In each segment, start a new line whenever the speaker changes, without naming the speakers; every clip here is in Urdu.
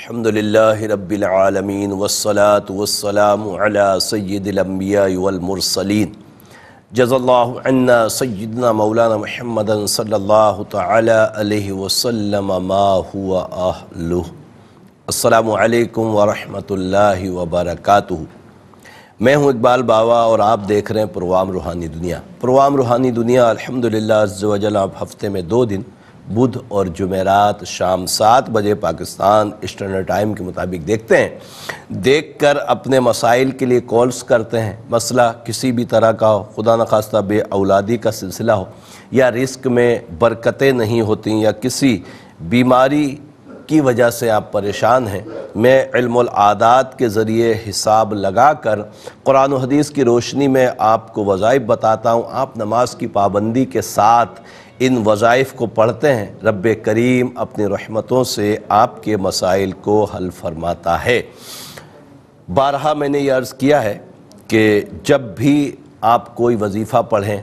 الحمدللہ رب العالمین والصلاة والسلام علی سید الانبیاء والمرسلین جزا اللہ عنا سیدنا مولانا محمد صلی اللہ تعالی علیہ وسلم ما ہوا اہلہ۔ السلام علیکم ورحمۃ اللہ وبرکاتہ۔ میں ہوں اقبال باوا اور آپ دیکھ رہے ہیں پروگرام روحانی دنیا۔ پروگرام روحانی دنیا الحمدللہ عز و جل آپ ہفتے میں 2 دن بدھ اور جمعرات شام 7 بجے پاکستان اسٹینڈرڈ ٹائم کے مطابق دیکھتے ہیں۔ دیکھ کر اپنے مسائل کے لیے کالز کرتے ہیں، مسئلہ کسی بھی طرح کا ہو، خدا نخواستہ بے اولادی کا سلسلہ ہو، یا رزق میں برکتیں نہیں ہوتی، یا کسی بیماری کی وجہ سے آپ پریشان ہیں، میں علم العادات کے ذریعے حساب لگا کر قرآن و حدیث کی روشنی میں آپ کو وظائف بتاتا ہوں۔ آپ نماز کی پابندی کے ساتھ ان وظائف کو پڑھتے ہیں، رب کریم اپنی رحمتوں سے آپ کے مسائل کو حل فرماتا ہے۔ بارہا میں نے یہ عرض کیا ہے کہ جب بھی آپ کوئی وظیفہ پڑھیں،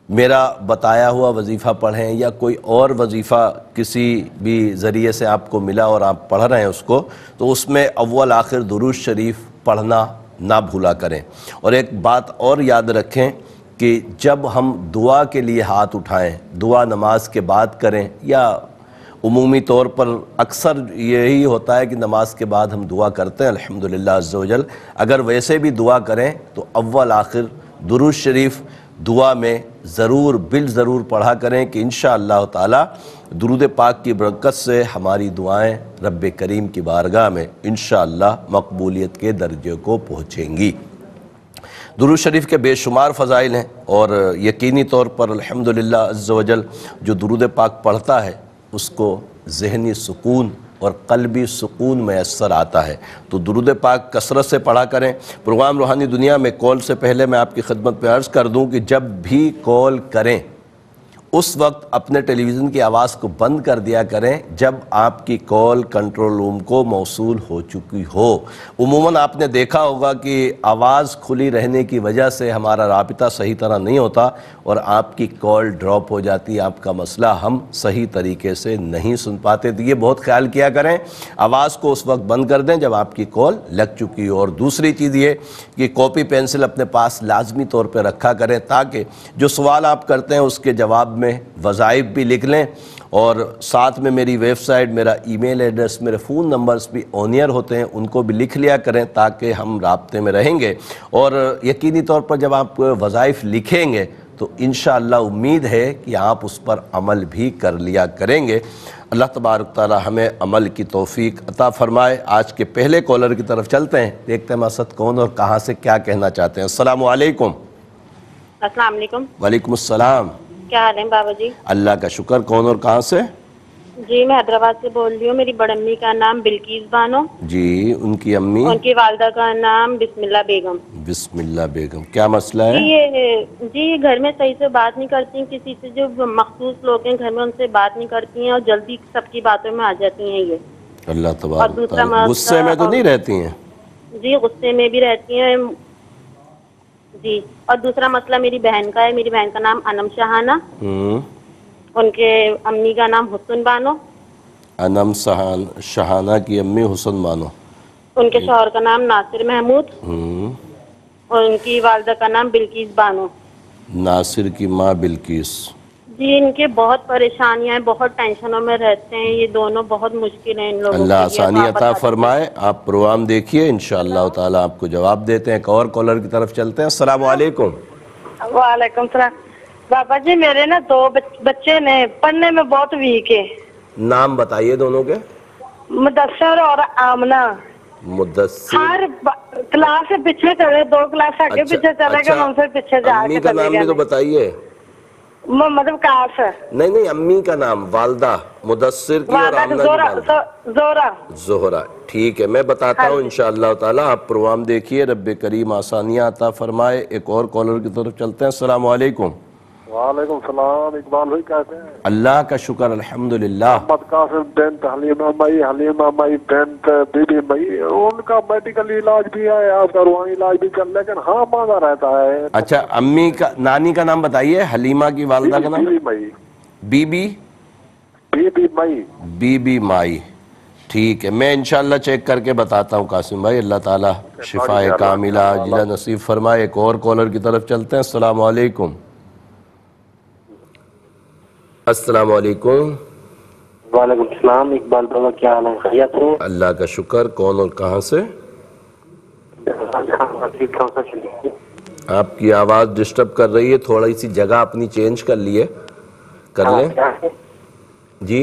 میرا بتایا ہوا وظیفہ پڑھیں یا کوئی اور وظیفہ کسی بھی ذریعے سے آپ کو ملا اور آپ پڑھ رہے ہیں اس کو، تو اس میں اول آخر درود شریف پڑھنا نہ بھولا کریں۔ اور ایک بات اور یاد رکھیں کہ جب ہم دعا کے لیے ہاتھ اٹھائیں، دعا نماز کے بعد کریں، یا عمومی طور پر اکثر یہی ہوتا ہے کہ نماز کے بعد ہم دعا کرتے ہیں الحمدللہ عز و جل، اگر ویسے بھی دعا کریں تو اول آخر درود شریف دعا میں ضرور بالضرور پڑھا کریں کہ انشاءاللہ تعالی درود پاک کی برکت سے ہماری دعائیں رب کریم کی بارگاہ میں انشاءاللہ مقبولیت کے درجے کو پہنچیں گی۔ درود شریف کے بے شمار فضائل ہیں، اور یقینی طور پر الحمدللہ عز و جل جو درود پاک پڑھتا ہے اس کو ذہنی سکون اور قلبی سکون میسر آتا ہے۔ تو درود پاک کثرت سے پڑھا کریں۔ پروگرام روحانی دنیا میں کال سے پہلے میں آپ کی خدمت میں عرض کر دوں کہ جب بھی کال کریں اس وقت اپنے ٹیلی ویژن کی آواز کو بند کر دیا کریں جب آپ کی کال کنٹرول روم کو موصول ہو چکی ہو۔ عموماً آپ نے دیکھا ہوگا کہ آواز کھلی رہنے کی وجہ سے ہمارا رابطہ صحیح طرح نہیں ہوتا اور آپ کی کال ڈراپ ہو جاتی، آپ کا مسئلہ ہم صحیح طریقے سے نہیں سن پاتے۔ تو یہ بہت خیال کیا کریں، آواز کو اس وقت بند کر دیں جب آپ کی کال لگ چکی ہو۔ اور دوسری چیز یہ کہ کاپی پینسل اپنے پاس لازمی طور پہ رکھا کریں تاکہ جو سوال آپ کرتے ہیں اس کے جواب میں وظائف بھی لکھ لیں، اور ساتھ میں میری ویب سائٹ، میرا ای میل ایڈریس، میرے فون نمبرز بھی آن ایئر ہوتے ہیں، ان کو بھی لکھ لیا کریں تاکہ ہم رابطے میں رہیں گے۔ اور یقینی طور پر جب آپ وظائف لکھیں گے تو انشاءاللہ امید ہے کہ آپ اس پر عمل بھی کر لیا کریں گے۔ اللہ تبارک تعالی ہمیں عمل کی توفیق عطا فرمائے۔ آج کے پہلے کالر کی طرف چلتے ہیں، دیکھتے ہیں مقصد کون اور کہاں سے کیا کہنا چاہتے ہیں۔ السلام علیکم۔
السلام علیکم۔
وعلیکم السلام۔
کیا حال ہے بابا جی؟
اللہ کا شکر۔ کون اور کہاں سے؟
جی میں حیدرآباد سے بول رہی ہوں۔ میری بڑی امی کا نام بلقیس بانو،
جی ان کی امی؟
ان کی والدہ کا نام بسم اللہ بیگم۔
بسم اللہ بیگم، کیا مسئلہ ہے؟
جی یہ گھر میں صحیح سے بات نہیں کرتی ہیں، کسی سے جو مخصوص لوگ ہیں گھر میں ان سے بات نہیں کرتی ہیں، اور جلدی سب کی باتوں میں آ جاتی ہیں یہ۔
اللہ تبارک تعالی غصے میں تو نہیں رہتی ہیں؟
جی غصے میں بھی رہتی ہیں جی۔ اور دوسرا مسئلہ میری بہن کا ہے، میری بہن کا نام انم شہانہ، ان کے امی کا نام حسن بانو۔
انم شہانہ کی امی حسن بانو،
ان کے شوہر کا نام ناصر محمود، اور ان کی والدہ کا نام بلقیس بانو۔
ناصر کی ماں بلقیس۔
جی ان کے بہت پریشانیاں ہیں، بہت ٹینشنوں میں رہتے ہیں یہ دونوں، بہت مشکل ہیں ان لوگوں کے لیے۔
اللہ آسانی عطا فرمائے۔ آپ پروگرام دیکھیے، انشاءاللہ تعالی آپ کو جواب دیتے ہیں۔ ایک اور کالر کی طرف چلتے ہیں۔ السلام علیکم۔
وعلیکم السلام۔ بابا جی میرے نا 2 بچے نے پڑھنے میں بہت ویک ہے۔
نام بتائیے دونوں کے۔
مدثر اور آمنہ۔
مدثر
ہر کلاس سے پیچھے چلے، 2 کلاس آگے پیچھے چلے گا، ان سے پیچھے جا
امی
کے
کا نام بھی تو بتائیے۔
مطلب کاس
نہیں امی کا نام، والدہ مدثر کی اور آمنہ کی والدہ
زہرا۔
زہرا، ٹھیک ہے میں بتاتا ہوں انشاءاللہ تعالی۔ آپ پروگرام دیکھیے، رب کریم آسانیاں عطا فرمائے۔ ایک اور کالر کی طرف چلتے ہیں۔ السلام علیکم۔
وعلیکم السلام۔ اقبال بھائی کہتے ہیں؟
اللہ کا شکر الحمدللہ۔
محمد قاسم بنت حلیمہ مئی، حلیمہ مئی بنت بی بی مئی، ان کا میڈیکل علاج بھی ہے، آپ کا روحانی علاج بھی چل، لیکن ہاں مانا رہتا ہے۔
اچھا امی کا، نانی کا نام بتائیے، حلیمہ کی والدہ کا نام؟
Be be May.
بی بی
بی be May.
Be be Mai, ٹھیک ہے، میں انشاءاللہ چیک کر کے بتاتا ہوں قاسم بھائی. اللہ تعالیٰ شفا کاملہ عاجلہ نصیب فرمائے. ایک اور کالر کی طرف چلتے ہیں. السلام علیکم. السلام علیکم.
وعلیکم السلام. اقبال بابا کیا حال ہے؟ خیریت ہے؟
اللہ کا شکر. کون اور کہاں سے؟ آپ کی آواز ڈسٹرب کر رہی ہے، تھوڑی سی جگہ اپنی چینج کر لیے کر لیں. جی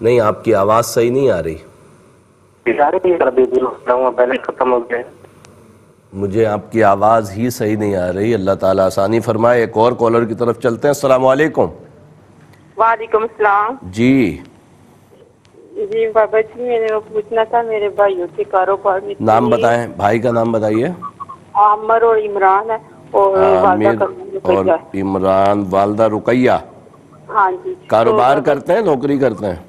نہیں، آپ کی آواز صحیح نہیں آ رہی.
پہلے ختم ہو گئے.
مجھے آپ کی آواز ہی صحیح نہیں آ رہی. اللہ تعالیٰ آسانی فرمائے. ایک اور کالر کی طرف چلتے ہیں. السلام علیکم.
وعلیکم السلام.
جی
جی بابا جی، میں نے پوچھنا تھا میرے بھائیوں کے کاروبار میں.
نام بتائیں، بھائی کا نام بتائیے.
عامر اور عمران ہے، اور والدہ کا نام
اور
رقیہ.
عمران، والدہ رقیہ.
ہاں جی.
کاروبار کرتے ہیں، نوکری کرتے ہیں؟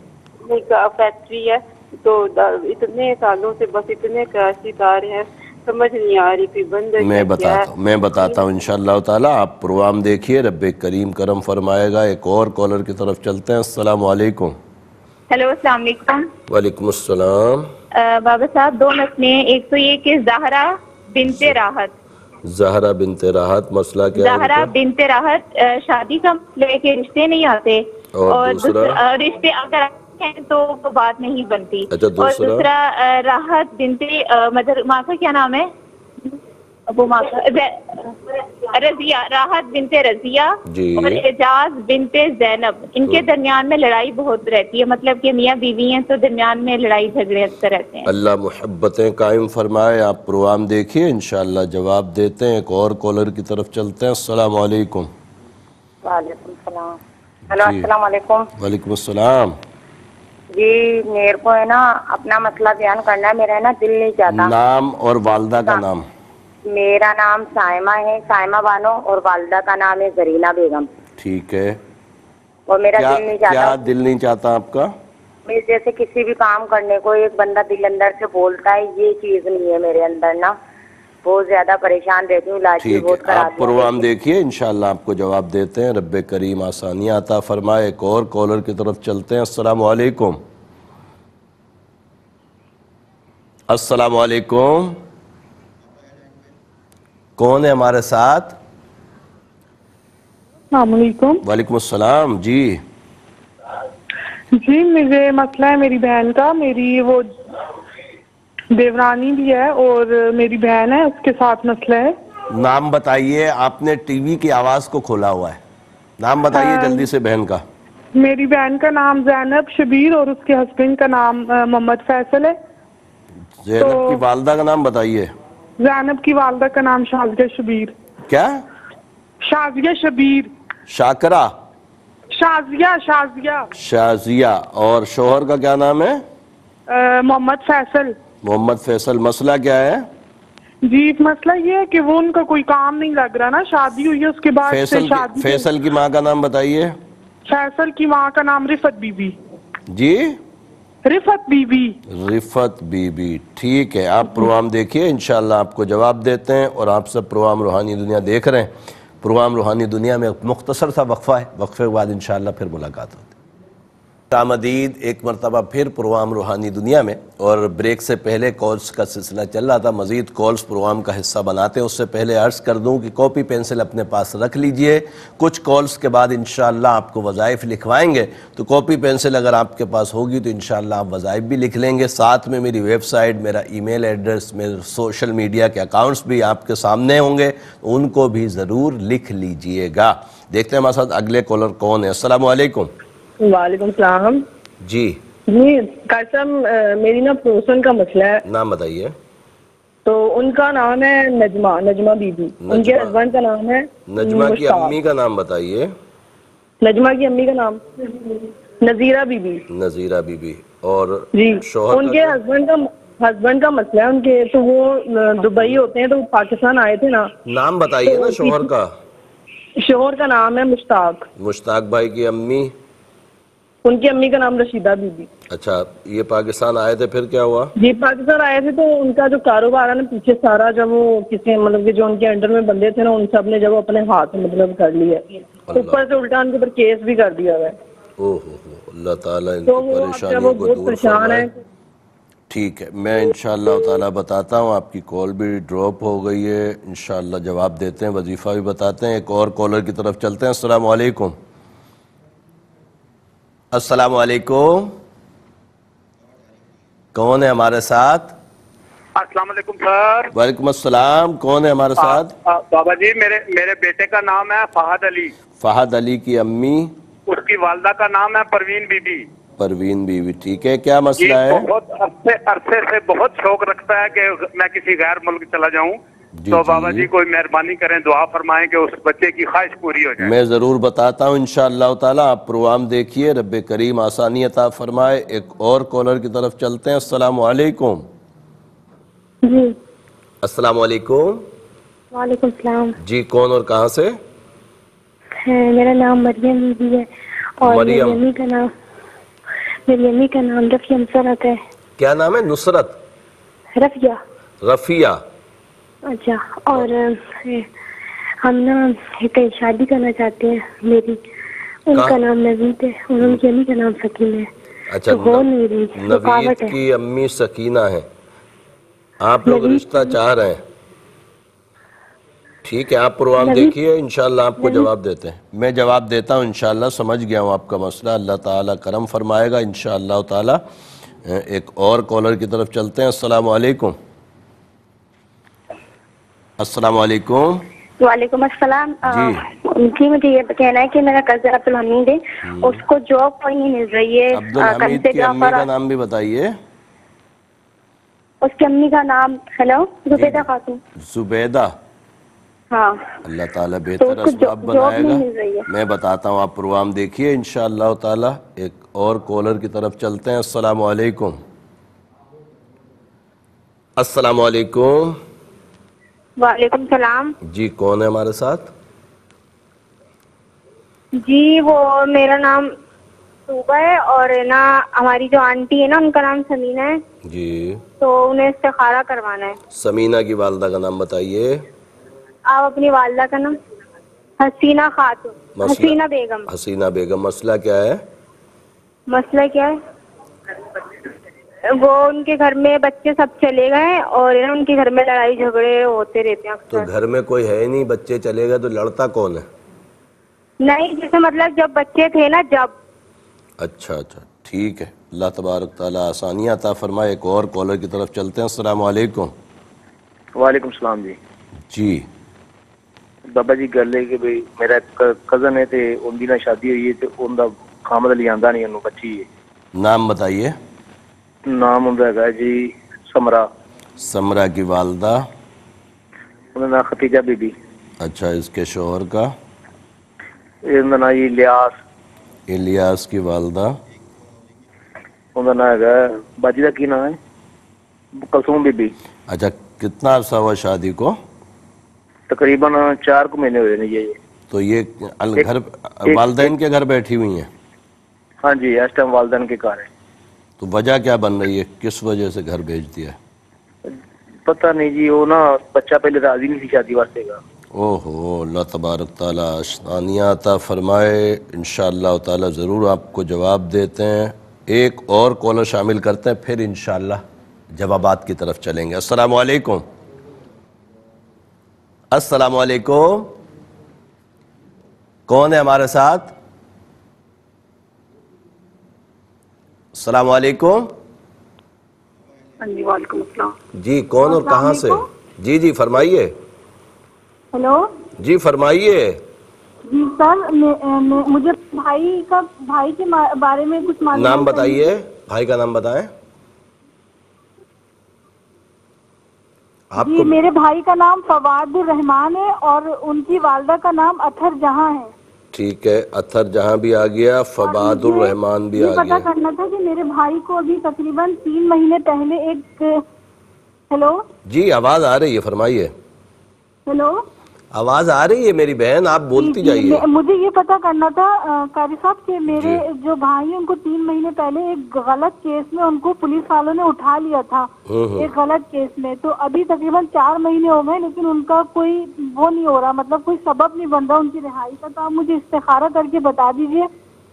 فیکٹری ہے. تو اتنے سالوں سے بس اتنے کراچی دار ہیں، سمجھ نہیں آ رہی تھی بند.
میں بتاتا ہوں انشاءاللہ تعالیٰ. آپ پروگرام دیکھیے، رب کریم کرم فرمائے گا. ایک اور کالر کی طرف چلتے ہیں. السلام علیکم.
ہیلو، السلام علیکم.
وعلیکم السلام.
بابا صاحب، دو مسئلے ہیں. ایک تو یہ کہ زہرا بنت راحت.
زہرا بنت راحت، مسئلہ کیا ہے؟
زہرا بنت راحت شادی کا مسئلہ ہے کہ رشتے نہیں آتے، اور رشتے اگر آتے ہیں تو وہ بات نہیں بنتی. اور دوسرا راحت بنت مدر ماں کا کیا نام ہے؟ ابو ماں کا رضیہ، راحت بنت رضیہ اور اعجاز بنت زینب. ان کے درمیان میں لڑائی بہت رہتی ہے، مطلب کہ میاں بیوی ہیں تو درمیان میں لڑائی جھگڑے اکثر رہتے ہیں.
اللہ محبتیں قائم فرمائے. آپ پروگرام دیکھیے، انشاءاللہ جواب دیتے ہیں. ایک اور کالر کی طرف چلتے ہیں. السلام علیکم.
وعلیکم السلام. ہلو، السلام علیکم.
وعلیکم السلام.
جی میرے کو ہے نا اپنا مسئلہ بیان کرنا ہے. میرا ہے نا دل نہیں چاہتا.
نام اور والدہ کا نام؟
میرا نام سائمہ ہے، سائمہ بانو، اور والدہ کا نام ہے زرینہ بیگم.
ٹھیک ہے.
اور میرا دل نہیں چاہتا.
کیا دل نہیں چاہتا آپ کا؟
میں جیسے کسی بھی کام کرنے کو ایک بندہ دل اندر سے بولتا ہے، یہ چیز نہیں ہے میرے اندر نا. بہت زیادہ پریشان رہتی ہوں. علاج بھی بہت کرا.
آپ پروگرام دیکھیے، انشاءاللہ آپ کو جواب دیتے ہیں. رب کریم آسانیاں عطا فرمائے. ایک اور کالر کی طرف چلتے ہیں. السلام علیکم. السلام علیکم. کون ہے ہمارے ساتھ؟
السلام علیکم.
وعلیکم السلام. جی
جی مجھے مسئلہ ہے میری بہن کا. میری وہ دیورانی بھی ہے اور میری بہن ہے، اس کے ساتھ مسئلہ ہے.
نام بتائیے. آپ نے ٹی وی کی آواز کو کھولا ہوا ہے. نام بتائیے جلدی سے بہن کا.
میری بہن کا نام زینب شبیر اور اس کے ہسبینڈ کا نام محمد فیصل ہے.
زینب کی والدہ کا نام بتائیے.
زینب کی والدہ کا نام شازیہ شبیر.
کیا؟
شازیہ شبیر.
شاکرہ؟ شازیہ. اور شوہر کا کیا نام ہے؟
محمد فیصل.
محمد فیصل. مسئلہ کیا ہے؟
جی مسئلہ یہ ہے کہ وہ ان کا کوئی کام نہیں لگ رہا نا. شادی ہوئی ہے اس کے بعد سے شادی.
فیصل کی ماں کا نام بتائیے.
فیصل کی ماں کا نام رفت بی بی.
جی
رفت بی بی.
رفت بی بی. ٹھیک ہے. آپ پروگرام دیکھیے، انشاءاللہ آپ کو جواب دیتے ہیں. اور آپ سب پروگرام روحانی دنیا دیکھ رہے ہیں. پروگرام روحانی دنیا میں مختصر سا وقفہ ہے، وقفے کے بعد انشاءاللہ پھر ملاقات ہوتی ہے. آمدید ایک مرتبہ پھر پروگرام روحانی دنیا میں. اور بریک سے پہلے کالز کا سلسلہ چل رہا تھا. مزید کالز پروگرام کا حصہ بناتے ہیں. اس سے پہلے عرض کر دوں کہ کاپی پینسل اپنے پاس رکھ لیجئے. کچھ کالز کے بعد انشاءاللہ آپ کو وظائف لکھوائیں گے، تو کاپی پینسل اگر آپ کے پاس ہوگی تو انشاءاللہ آپ وظائف بھی لکھ لیں گے. ساتھ میں میری ویب سائٹ، میرا ای میل ایڈریس، میرے سوشل میڈیا کے اکاؤنٹس بھی آپ کے سامنے ہوں گے، ان کو بھی ضرور لکھ لیجئے گا. دیکھتے ہیں ہمارے ساتھ اگلے کالر کون ہے. السلام علیکم.
وعلیکم السلام.
جی
قاسم، میری نا پڑوسن کا مسئلہ ہے.
نام بتائیے.
تو ان کا نام ہے نجمہ بی بی. ان کے ہسبینڈ کا نام ہے
نجمہ کی امی کا نام بتائیے.
نجمہ کی امی کا نام نذیرہ بی بی.
نذیرہ بی بی. اور
جی
شوہر
ان کے ہسبینڈ کا مسئلہ ہے ان کے. تو وہ دبئی ہوتے ہیں، تو پاکستان آئے تھے نا.
نام بتائیے نا شوہر کا.
شوہر کا نام ہے مشتاق.
مشتاق بھائی کی امی؟
ان کی امی کا نام رشیدہ بی بی.
اچھا، یہ پاکستان آئے تھے، پھر کیا ہوا؟
جی پاکستان آئے تھے تو ان کا جو کاروبار ہے نا پیچھے سارا، جب وہ کسی مطلب کہ جو ان کے انڈر میں بندے تھے نا، ان سب نے جب اپنے ہاتھ مطلب کر لیا، اوپر سے الٹا ان کے اوپر کیس بھی کر دیا ہوا ہے.
اللہ تعالیٰ ان کی پریشانیوں کو دور فرمائے۔ ٹھیک ہے، میں انشاءاللہ تعالیٰ بتاتا ہوں، آپ کی کال بھی ڈراپ ہو گئی ہے، انشاءاللہ جواب دیتے ہیں، وظیفہ بھی بتاتے ہیں۔ ایک اور کالر کی طرف چلتے ہیں۔ السلام علیکم۔ السلام علیکم، کون ہے ہمارے ساتھ؟
السلام علیکم سر۔
وعلیکم السلام، کون ہے ہمارے ساتھ؟
بابا جی میرے بیٹے کا نام ہے فہد علی۔
فہد علی کی امی؟
اس کی والدہ کا نام ہے پروین بی بی۔
پروین بی بی، ٹھیک ہے، کیا مسئلہ ہے؟
بہت عرصے سے بہت شوق رکھتا ہے کہ میں کسی غیر ملک چلا جاؤں، تو بابا جی کوئی مہربانی کریں، دعا فرمائیں کہ اس بچے کی خواہش پوری ہو جائے۔
میں ضرور بتاتا ہوں انشاءاللہ تعالیٰ، آپ پروگرام دیکھیے، رب کریم آسانی عطا فرمائے۔ ایک اور کالر کی طرف چلتے ہیں۔ السلام علیکم۔
جی
السلام علیکم۔
وعلیکم السلام۔
جی کون اور کہاں سے؟
میرا نام مریم بی بی ہے، اور میری امی کا نام رفیہ نصرت ہے۔
کیا نام ہے؟ نصرت؟
رفیہ۔
رفیہ،
اچھا، اور ہم نا ایک شادی کرنا چاہتے ہیں، میری ان کا نام نوید ہے اور ان کی امی کا نام سکینہ ہے۔
اچھا،
ہو نہیں رہی،
نوید کی امی سکینہ ہے، آپ لوگ رشتہ چاہ رہے ہیں؟ ٹھیک ہے، آپ پروگرام دیکھیے، انشاءاللہ آپ کو جواب دیتے ہیں۔ میں جواب دیتا ہوں انشاءاللہ، سمجھ گیا ہوں آپ کا مسئلہ، اللہ تعالیٰ کرم فرمائے گا انشاءاللہ تعالیٰ۔ ایک اور کالر کی طرف چلتے ہیں۔ السلام علیکم۔ السلام علیکم۔
وعلیکم السلام۔ جی مجھے یہ کہنا ہے کہ میرا کزن عبدالحمید ہے، اس کو جاب کوئی نہیں مل رہی ہے۔
عبدالحمید کی امی کا نام بھی بتائیے۔
اس کی امی کا نام زبیدہ خاتون۔
زبیدہ،
ہاں،
اللہ تعالیٰ بہتر اسباب بنائے گا۔ میں بتاتا ہوں، آپ پروگرام دیکھیے انشاءاللہ تعالیٰ۔ ایک اور کالر کی طرف چلتے ہیں۔ السلام علیکم۔ السلام علیکم۔
وعلیکم السلام۔
جی کون ہے ہمارے ساتھ؟
جی وہ میرا نام صوبہ ہے، اور نا ہماری جو آنٹی ہے نا ان کا نام سمینہ ہے۔
جی،
تو انہیں استخارہ کروانا ہے۔
سمینہ کی والدہ کا نام بتائیے۔
آپ اپنی والدہ کا نام؟ حسینہ خاتون، حسینہ بیگم۔
حسینہ بیگم، مسئلہ کیا ہے؟
مسئلہ کیا ہے؟ وہ ان کے گھر میں بچے سب چلے گئے، اور ان کے گھر میں لڑائی جھگڑے ہوتے رہتے ہیں
تو گھر میں کوئی ہے نہیں، بچے چلے گئے تو لڑتا کون ہے؟
نہیں، جیسے مطلب جب بچے تھے نا، جب۔
اچھا اچھا، ٹھیک ہے، اللہ تبارک تعالیٰ آسانیاں عطا فرمائے۔ ایک اور کالر کی طرف چلتے ہیں۔ السلام علیکم۔
وعلیکم السلام جی۔
جی
بابا جی گل ہے کہ بھئی میرا کزن ہے تے ان دی نہ شادی ہوئی ہے تے ان دا خامد علی آندا نہیں، انہوں بچی ہے۔
نام بتائیے۔
نام ان ہے جی سمرا۔
سمرا کی والدہ؟
انہوں نے ختیجہ بی بی۔
اچھا، اس کے شوہر کا؟
ان دا نام الیاس۔
الیاس کی والدہ؟
ان دا نام ہے باجی دا کی نام ہے؟ کلثوم بی بی۔
اچھا، کتنا عرصہ ہوا شادی کو؟
تقریباً 4 مہینے ہوئے ہیں یہ۔
تو یہ گھر والدین کے گھر بیٹھی ہوئی ہیں؟
ہاں جی، اس ٹائم والدین کے گھر ہے۔
تو وجہ کیا بن رہی ہے، کس وجہ سے گھر بھیج دیا ہے؟
پتہ نہیں جی، وہ نا بچہ پہلے راضی نہیں تھی شادی واسطے کا۔
اوہو، اللہ تبارک تعالیٰ آسانیاں عطا فرمائے، انشاءاللہ تعالیٰ ضرور آپ کو جواب دیتے ہیں۔ ایک اور کالر شامل کرتے ہیں، پھر انشاءاللہ جوابات کی طرف چلیں گے۔ السلام علیکم۔ السلام علیکم، کون ہے ہمارے ساتھ؟ السلام علیکم۔
جی وعلیکم السلام۔
جی کون اور کہاں سے؟ جی جی فرمائیے۔
ہیلو
جی فرمائیے۔
جی سر، مجھے بھائی کے بارے میں کچھ معلوم۔
نام بتائیے، بھائی کا نام بتائیں۔
جی میرے بھائی کا نام فواد الرحمان ہے، اور ان کی والدہ کا نام اطہر جہاں ہے۔
ٹھیک ہے، اطہر جہاں بھی آ گیا، فواد الرحمان بھی آ گیا۔
پتا کرنا تھا کہ میرے بھائی کو ابھی تقریباً 3 مہینے پہلے ایک ہیلو
جی آواز آ رہی ہے، فرمائیے۔
ہیلو،
آواز آ رہی ہے میری بہن، آپ بولتی جائیے۔
مجھے یہ پتا کرنا تھا قاری صاحب کہ میرے جو بھائی ہیں ان کو 3 مہینے پہلے ایک غلط کیس میں ان کو پولیس والوں نے اٹھا لیا تھا، ایک غلط کیس میں۔ تو ابھی تقریباً 4 مہینے ہو گئے، لیکن ان کا کوئی وہ نہیں ہو رہا، مطلب کوئی سبب نہیں بن رہا ان کی رہائی کا۔ تو آپ مجھے استخارہ کر کے بتا دیجیے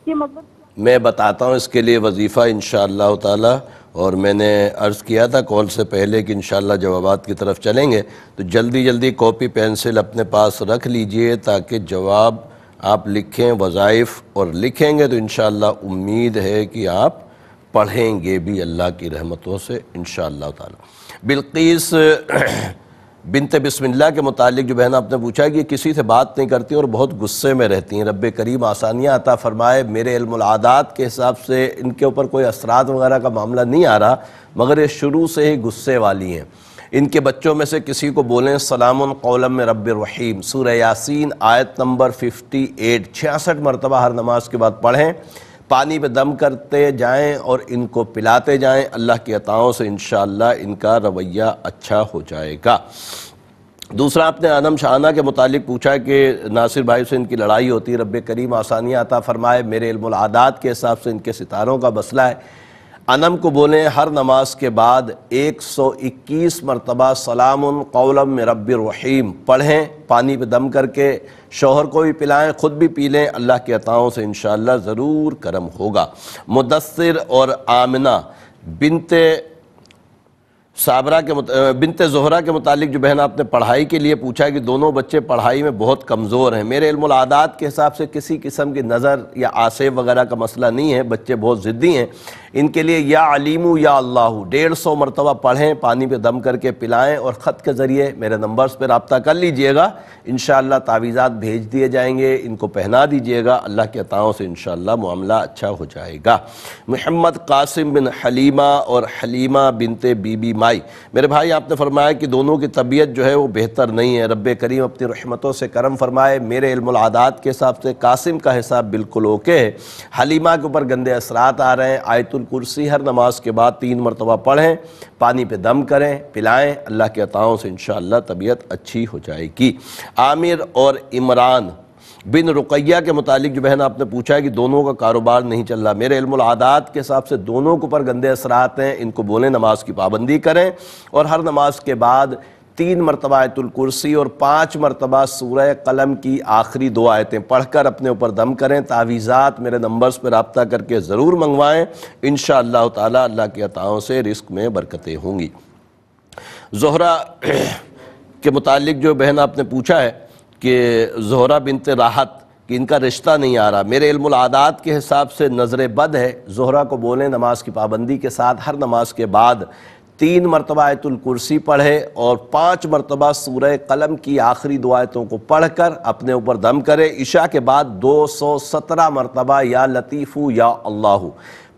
کہ مطلب
میں بتاتا ہوں اس کے لیے وظیفہ انشاءاللہ تعالی، اور میں نے عرض کیا تھا کال سے پہلے کہ انشاءاللہ جوابات کی طرف چلیں گے، تو جلدی جلدی کاپی پینسل اپنے پاس رکھ لیجئے تاکہ جواب آپ لکھیں، وظائف اور لکھیں گے تو انشاءاللہ امید ہے کہ آپ پڑھیں گے بھی اللہ کی رحمتوں سے انشاءاللہ تعالی۔ بلقیس بنت بسم اللہ کے متعلق جو بہن آپ نے پوچھا کہ کسی سے بات نہیں کرتی اور بہت غصے میں رہتی ہیں، رب کریم آسانیاں عطا فرمائے۔ میرے علم العادات کے حساب سے ان کے اوپر کوئی اثرات وغیرہ کا معاملہ نہیں آ رہا، مگر یہ شروع سے ہی غصے والی ہیں۔ ان کے بچوں میں سے کسی کو بولیں سلام قولا من رب الرحیم، سورہ یاسین آیت نمبر 58 66 مرتبہ ہر نماز کے بعد پڑھیں، پانی پہ دم کرتے جائیں اور ان کو پلاتے جائیں، اللہ کی عطاؤں سے انشاءاللہ ان کا رویہ اچھا ہو جائے گا۔ دوسرا آپ نے انم شاہانہ کے متعلق پوچھا کہ ناصر بھائی سے ان کی لڑائی ہوتی ہے، رب کریم آسانیاں عطا فرمائے۔ میرے علم العادات کے حساب سے ان کے ستاروں کا مسئلہ ہے۔ انم کو بولیں ہر نماز کے بعد 121 مرتبہ سلام قولا من رب الرحیم پڑھیں، پانی پہ دم کر کے، شوہر کو بھی پلائیں، خود بھی پی لیں، اللہ کی عطاؤں سے انشاءاللہ ضرور کرم ہوگا۔ مدثر اور آمنہ بنت بنت زہرہ کے متعلق جو بہن آپ نے پڑھائی کے لیے پوچھا کہ دونوں بچے پڑھائی میں بہت کمزور ہیں۔ میرے علم العادات کے حساب سے کسی قسم کی نظر یا آسیب وغیرہ کا مسئلہ نہیں ہے، بچے بہت ضدی ہیں۔ ان کے لیے یا علیمو یا اللہ 150 مرتبہ پڑھیں، پانی پہ دم کر کے پلائیں، اور خط کے ذریعے میرے نمبرز پہ رابطہ کر لیجئے گا، انشاءاللہ تعویذات بھیج دیے جائیں گے، ان کو پہنا دیجئے گا، اللہ کے عطاؤں سے انشاءاللہ معاملہ اچھا ہو جائے گا۔ محمد قاسم بن حلیمہ اور حلیمہ بنت بی بی مائی، میرے بھائی آپ نے فرمایا کہ دونوں کی طبیعت جو ہے وہ بہتر نہیں ہے، رب کریم اپنی رحمتوں سے کرم فرمائے۔ میرے علم العادات کے حساب سے قاسم کا حساب بالکل اوکے ہے، حلیمہ کے اوپر گندے اثرات آ رہے ہیں۔ آیت الکرسی ہر نماز کے بعد 3 مرتبہ پڑھیں، پانی پہ دم کریں، پلائیں، اللہ کے عطاؤں سے انشاءاللہ طبیعت اچھی ہو جائے گی۔ عامر اور عمران بن رقیہ کے متعلق جو بہن آپ نے پوچھا ہے کہ دونوں کا کاروبار نہیں چل رہا، میرے علم العادات کے حساب سے دونوں کے اوپر گندے اثرات ہیں، ان کو بولیں نماز کی پابندی کریں، اور ہر نماز کے بعد 3 مرتبہ آیت الکرسی اور 5 مرتبہ سورہ قلم کی آخری 2 آیتیں پڑھ کر اپنے اوپر دم کریں۔ تعویذات میرے نمبرز پہ رابطہ کر کے ضرور منگوائیں، انشاءاللہ تعالی اللہ کی عطاؤں سے رزق میں برکتیں ہوں گی۔ زہرہ کے متعلق جو بہن آپ نے پوچھا ہے کہ زہرہ بنت راحت کہ ان کا رشتہ نہیں آ رہا، میرے علم العادات کے حساب سے نظر بد ہے۔ زہرہ کو بولیں نماز کی پابندی کے ساتھ ہر نماز کے بعد 3 مرتبہ آیت الکرسی پڑھے اور 5 مرتبہ سورہ قلم کی آخری 2 آیتوں کو پڑھ کر اپنے اوپر دم کرے۔ عشاء کے بعد 217 مرتبہ یا لطیفو یا اللہ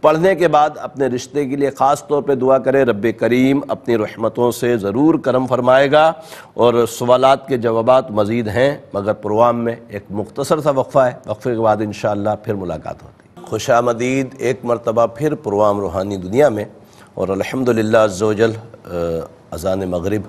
پڑھنے کے بعد اپنے رشتے کے لیے خاص طور پہ دعا کرے، رب کریم اپنی رحمتوں سے ضرور کرم فرمائے گا۔ اور سوالات کے جوابات مزید ہیں، مگر پروگرام میں ایک مختصر سا وقفہ ہے، وقفے کے بعد انشاءاللہ پھر ملاقات ہوتی ہے۔ خوش آمدید ایک مرتبہ پھر پروگرام روحانی دنیا میں، اور الحمدللہ عز و جل اذان مغرب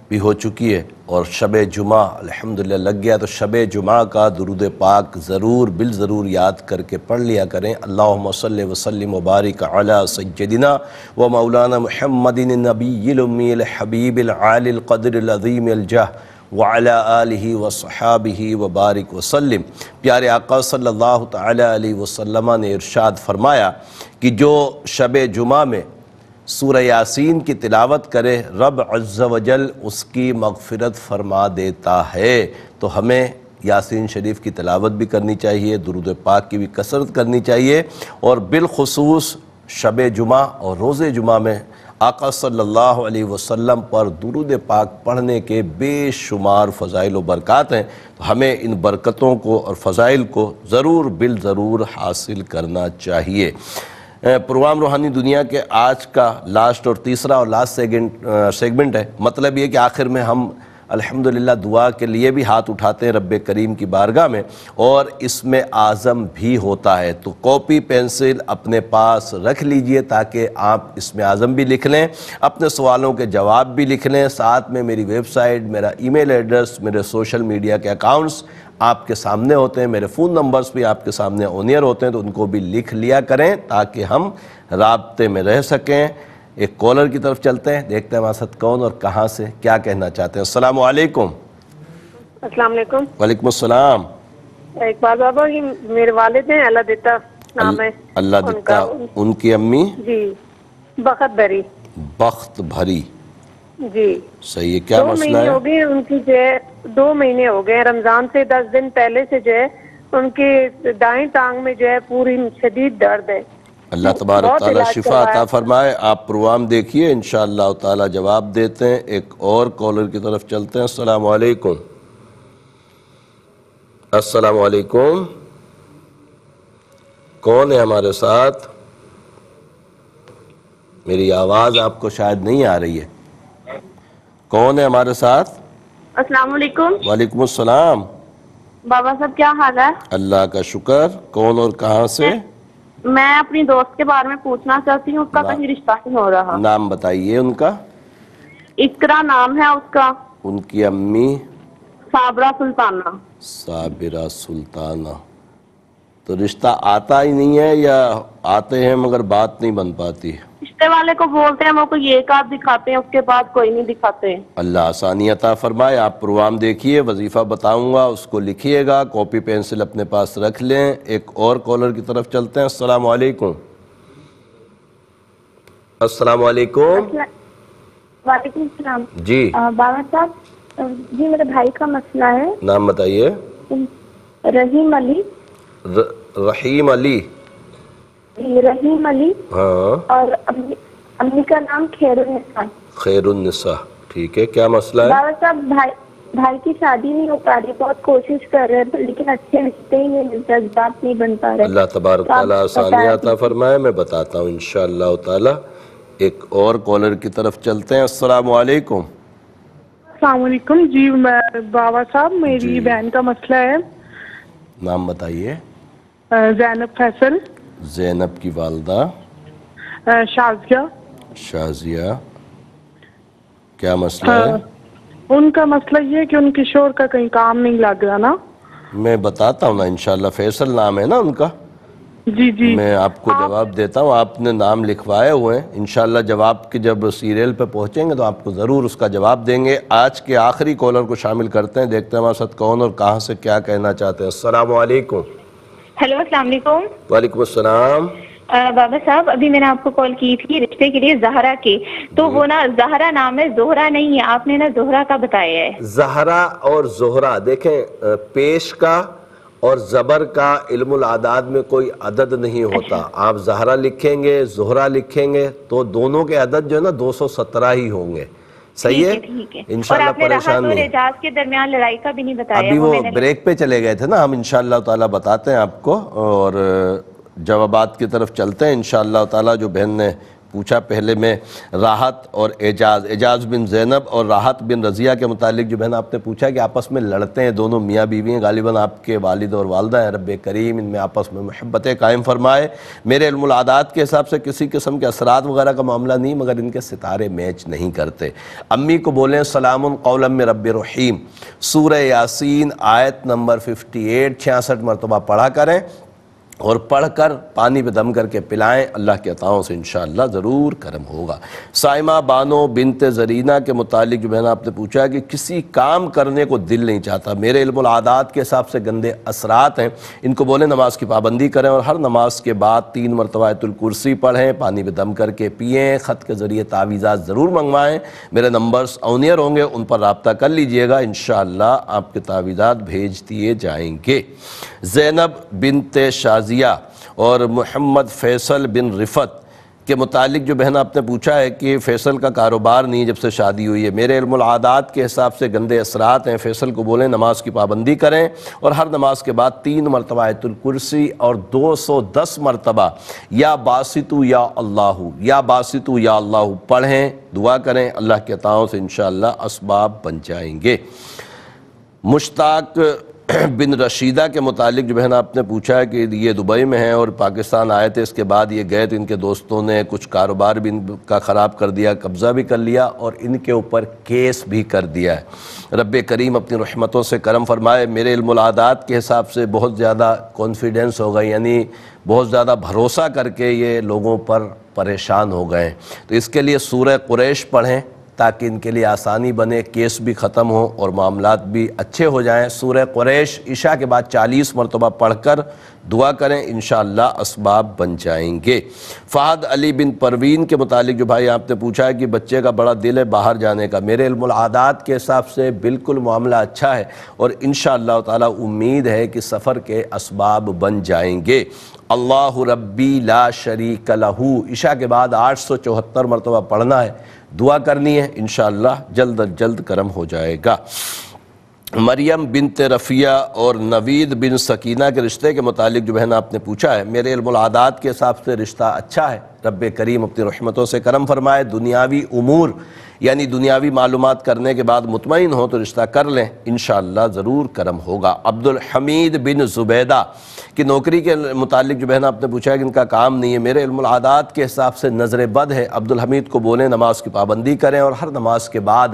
بھی ہو چکی ہے اور شب جمعہ الحمدللہ لگ گیا، تو شب جمعہ کا درود پاک ضرور بالضرور یاد کر کے پڑھ لیا کریں۔ اللہم صلی وسلم وبارک علی سیدنا و مولانا محمد النبی الامی الحبیب العالی القدر العظیم الجاہ وعلی آلہ وصحابہ وبارک وسلم۔ پیارے آقا صلی اللہ تعالی علیہ وسلم نے ارشاد فرمایا کہ جو شب جمعہ میں سورہ یاسین کی تلاوت کرے رب عز و جل اس کی مغفرت فرما دیتا ہے۔ تو ہمیں یاسین شریف کی تلاوت بھی کرنی چاہیے، درود پاک کی بھی کثرت کرنی چاہیے، اور بالخصوص شب جمعہ اور روز جمعہ میں آقا صلی اللہ علیہ وسلم پر درود پاک پڑھنے کے بے شمار فضائل و برکات ہیں، تو ہمیں ان برکتوں کو اور فضائل کو ضرور بالضرور حاصل کرنا چاہیے۔ پروگرام روحانی دنیا کے آج کا لاسٹ اور تیسرا اور لاسٹ سیگمنٹ ہے، مطلب یہ کہ آخر میں ہم الحمدللہ دعا کے لیے بھی ہاتھ اٹھاتے ہیں رب کریم کی بارگاہ میں، اور اس میں اعظم بھی ہوتا ہے، تو کاپی پینسل اپنے پاس رکھ لیجئے تاکہ آپ اس میں اعظم بھی لکھ لیں، اپنے سوالوں کے جواب بھی لکھ لیں، ساتھ میں میری ویب سائٹ، میرا ای میل ایڈریس، میرے سوشل میڈیا کے اکاؤنٹس آپ کے سامنے ہوتے ہیں، میرے فون نمبرز بھی آپ کے سامنے آن ایئر ہوتے ہیں، تو ان کو بھی لکھ لیا کریں تاکہ ہم رابطے میں رہ سکیں۔ ایک کالر کی طرف چلتے ہیں، دیکھتے ہیں ہمارے ساتھ کون اور کہاں سے کیا کہنا چاہتے ہیں۔ السلام علیکم۔
السلام علیکم۔
وعلیکم السلام۔
اقبال بابا، یہ میرے والد ہیں، اللہ دیتا
نام ہے
اللہ دیتا. ان کی امی
جی بخت بری.
بخت بھری.
جی
صحیح ہے. کیا مسئلہ ہے؟
2 مہینے ہو گئے ان کی جو ہے 2 مہینے ہو گئے رمضان سے 10 دن پہلے سے جو ہے ان کی دائیں ٹانگ میں جو ہے پوری شدید درد ہے.
اللہ تبارک تعالیٰ شفا عطا فرمائے. آپ پروگرام دیکھیے انشاءاللہ تعالیٰ جواب دیتے ہیں. ایک اور کالر کی طرف چلتے ہیں. السلام علیکم. السلام علیکم. کون ہے ہمارے ساتھ؟ میری آواز آپ کو شاید نہیں آ رہی ہے. کون ہے ہمارے ساتھ؟
السلام علیکم.
وعلیکم السلام.
بابا صاحب کیا حال ہے؟
اللہ کا شکر. کون اور کہاں سے؟
میں اپنی دوست کے بارے میں پوچھنا چاہتی ہوں. اس کا کہیں رشتہ نہیں ہو رہا.
نام بتائیے ان کا.
اقرا نام ہے اس کا.
ان کی امی؟
صابرہ سلطانہ.
صابرہ سلطانہ. تو رشتہ آتا ہی نہیں ہے یا آتے ہیں مگر بات نہیں بن پاتی؟
رشتے والے کو بولتے ہیں وہ کوئی ایک آدھ دکھاتے ہیں اس کے بعد کوئی نہیں دکھاتے. اللہ
آسانی عطا فرمائے. آپ پروگرام دیکھیے. وظیفہ بتاؤں گا اس کو لکھیے گا. کاپی پینسل اپنے پاس رکھ لیں. ایک اور کالر کی طرف چلتے ہیں. السلام علیکم. السلام علیکم.
وعلیکم السلام.
جی
بابا صاحب جی میرے بھائی کا مسئلہ ہے.
نام بتائیے.
رحیم علی.
رحیم علی.
رحیم علی.
ہاں.
اور امی کا نام خیر النساء.
خیر النساء. ٹھیک ہے. کیا مسئلہ ہے؟
بابا صاحب بھائی کی شادی نہیں ہو پا رہی. بہت کوشش کر رہے ہیں لیکن اچھے رشتے ہی نہیں ملتے. جذبات نہیں بن پا رہے. اللہ
تبارک تعالیٰ آسانی عطا فرمائے. میں بتاتا ہوں انشاءاللہ تعالیٰ. ایک اور کالر کی طرف چلتے ہیں. السلام علیکم.
السلام علیکم. جی بابا صاحب میری بہن کا مسئلہ ہے.
نام بتائیے.
زینب فیصل.
زینب کی والدہ؟
شازیہ.
شازیہ. کیا مسئلہ ہے؟
ان کا مسئلہ یہ ہے کہ ان کے شوہر کا کہیں کام نہیں لگ رہا نا.
میں بتاتا ہوں نا انشاءاللہ. فیصل نام ہے نا ان کا؟
جی جی.
میں آپ کو جواب دیتا ہوں. آپ نے نام لکھوائے ہوئے ہیں. انشاءاللہ جواب کے جب سیریل پہ پہنچیں گے تو آپ کو ضرور اس کا جواب دیں گے. آج کے آخری کالر کو شامل کرتے ہیں. دیکھتے ہیں ہمارے ساتھ کون اور کہاں سے کیا کہنا چاہتے ہیں. السلام علیکم.
ہیلو السلام علیکم.
وعلیکم السلام.
بابا صاحب ابھی میں نے آپ کو کال کی تھی رشتے کے لیے زہرا کے. تو وہ نا زہرا نام ہے زہرا نہیں ہے. آپ نے نا زہرا کا بتایا ہے.
زہرا اور زہرا دیکھیں پیش کا اور زبر کا علم العداد میں کوئی عدد نہیں ہوتا. آپ زہرا لکھیں گے زہرا لکھیں گے تو دونوں کے عدد جو ہے نا 217 ہی ہوں گے. صحیح ہے. انشاءاللہ پریشان نہیں.
اعجاز کے درمیان لڑائی کا بھی نہیں بتایا.
ابھی وہ بریک پہ چلے گئے تھے نا. ہم انشاءاللہ تعالیٰ بتاتے ہیں آپ کو اور جوابات کی طرف چلتے ہیں انشاءاللہ تعالیٰ. جو بہن نے پوچھا پہلے میں راحت اور اعجاز بن زینب اور راحت بن رضیہ کے متعلق جو بہن آپ نے پوچھا کہ آپس میں لڑتے ہیں دونوں میاں بیوی ہیں. غالباً آپ کے والد اور والدہ ہیں. رب کریم ان میں آپس میں محبتیں قائم فرمائے. میرے علم العادات کے حساب سے کسی قسم کے اثرات وغیرہ کا معاملہ نہیں مگر ان کے ستارے میچ نہیں کرتے. امی کو بولیں سلام قولا من رب رحیم. سورہ یاسین آیت نمبر 58 66 مرتبہ پڑھا کریں اور پڑھ کر پانی پہ دم کر کے پلائیں. اللہ کے عطاؤں سے انشاءاللہ ضرور کرم ہوگا. سائمہ بانو بنت زرینہ کے متعلق جو بہن آپ نے پوچھا کہ کسی کام کرنے کو دل نہیں چاہتا. میرے علم العادات کے حساب سے گندے اثرات ہیں. ان کو بولیں نماز کی پابندی کریں اور ہر نماز کے بعد 3 مرتبہ آیت الکرسی پڑھیں. پانی پہ دم کر کے پئیں. خط کے ذریعے تعویذات ضرور منگوائیں. میرے نمبرز آنیئر ہوں گے ان پر رابطہ کر لیجئے گا. انشاءاللہ آپ کے تعویذات بھیج دیے جائیں گے. زینب بنت شازیہ اور محمد فیصل بن رفت کے متعلق جو بہن آپ نے پوچھا ہے کہ فیصل کا کاروبار نہیں جب سے شادی ہوئی ہے. میرے علم العادات کے حساب سے گندے اثرات ہیں. فیصل کو بولیں نماز کی پابندی کریں اور ہر نماز کے بعد 3 مرتبہ آیت الکرسی اور 210 مرتبہ یا باسطو یا اللہ پڑھیں. دعا کریں. اللہ کے عطاؤں سے انشاءاللہ اسباب بن جائیں گے. مشتاق بن رشیدہ کے متعلق جو بہن آپ نے پوچھا ہے کہ یہ دبئی میں ہیں اور پاکستان آئے تھے. اس کے بعد یہ گئے تو ان کے دوستوں نے کچھ کاروبار بھی ان کا خراب کر دیا, قبضہ بھی کر لیا اور ان کے اوپر کیس بھی کر دیا ہے. رب کریم اپنی رحمتوں سے کرم فرمائے. میرے علم العادات کے حساب سے بہت زیادہ کانفیڈنس ہو گئی, یعنی بہت زیادہ بھروسہ کر کے یہ لوگوں پر پریشان ہو گئے. تو اس کے لیے سورہ قریش پڑھیں تاکہ ان کے لیے آسانی بنے، کیس بھی ختم ہو اور معاملات بھی اچھے ہو جائیں۔ سورہ قریش عشاء کے بعد 40 مرتبہ پڑھ کر دعا کریں، انشاءاللہ اسباب بن جائیں گے۔ فہد علی بن پروین کے متعلق جو بھائی آپ نے پوچھا ہے کہ بچے کا بڑا دل ہے باہر جانے کا، میرے علم العادات کے حساب سے بالکل معاملہ اچھا ہے اور انشاءاللہ تعالی امید ہے کہ سفر کے اسباب بن جائیں گے۔ اللہ ربی لا شریک لہ عشاء کے بعد 874 مرتبہ پڑھنا ہے، دعا کرنی ہے، انشاءاللہ جلد از جلد کرم ہو جائے گا۔ مریم بنت رفیہ اور نوید بن سکینہ کے رشتے کے متعلق جو بہن آپ نے پوچھا ہے، میرے علم العادات کے حساب سے رشتہ اچھا ہے، رب کریم اپنی رحمتوں سے کرم فرمائے، دنیاوی امور یعنی دنیاوی معلومات کرنے کے بعد مطمئن ہو تو رشتہ کر لیں، انشاءاللہ ضرور کرم ہوگا۔ عبدالحمید بن زبیدہ کی نوکری کے متعلق جو بہن آپ نے پوچھا ہے کہ ان کا کام نہیں ہے، میرے علم العادات کے حساب سے نظر بد ہے، عبدالحمید کو بولیں نماز کی پابندی کریں اور ہر نماز کے بعد